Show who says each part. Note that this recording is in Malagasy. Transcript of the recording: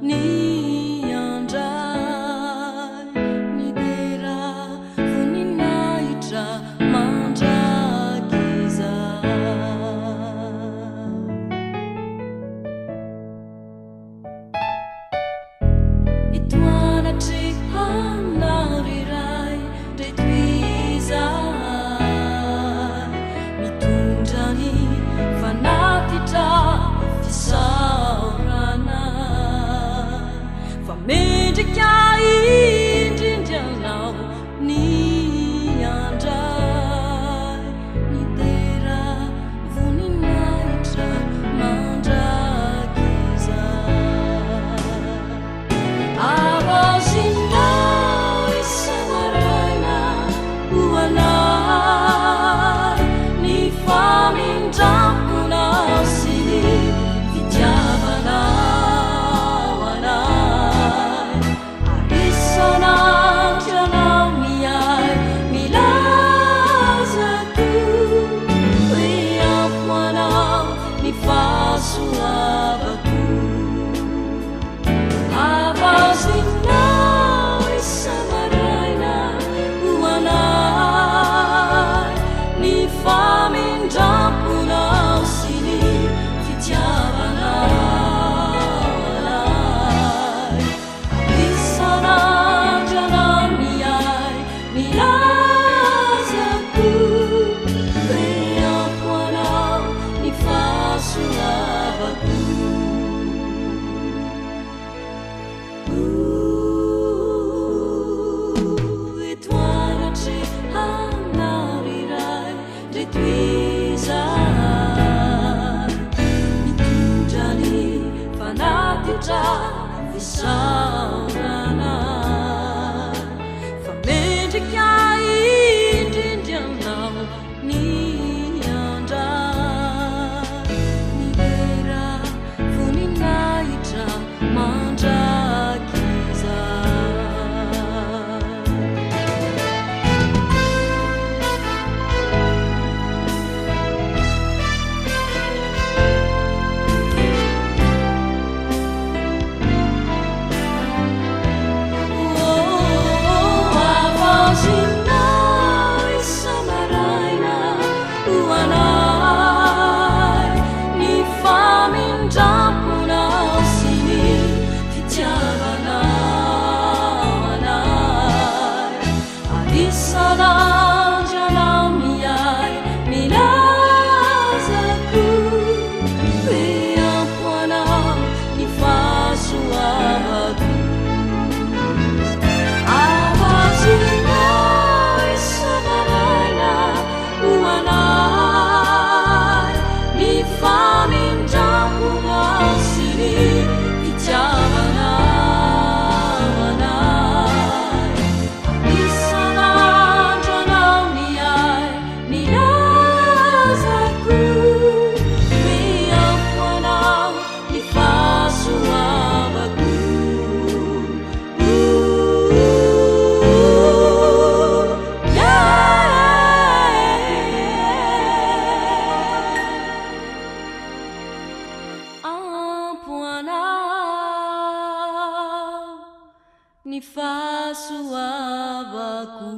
Speaker 1: ni andrai ni dera voninahitra mandrakiza itoanatry hanao iray ndray toizay mitondra ny fanatitra fisaorana fa mendrika indrindranao ny andray ny dera voninahitra mandrakiza avazinao isanaraina ho anay ny famindraponao sy ny fitiavanao anay arisanandrianao miay milazako hoe ampo anao ny fahasoavako avazinao isanaraina ho anay ny famindramponao sy ny fitiavanao anay isanandrianao miay milazako hoe ampo anao ny fahasoavako itoanatry hanao iray ndray toizay mitondra ny fanatitra fisaorana fa mendrika indrindranao ny andray ny dera voninahitra mandrakiza avazinao isanaraina ho anay ny famindramponao sy ny fitiavanao anay arisanandrianao miay milazako hoe ampo anao ny fahasoavako avazinao isanaraina ho anay ny famindramponao sy ny fitiavanao anay isanandrianao miay milazako hoe ampo anao ny fahasoavako ampo anao ny fahasoavako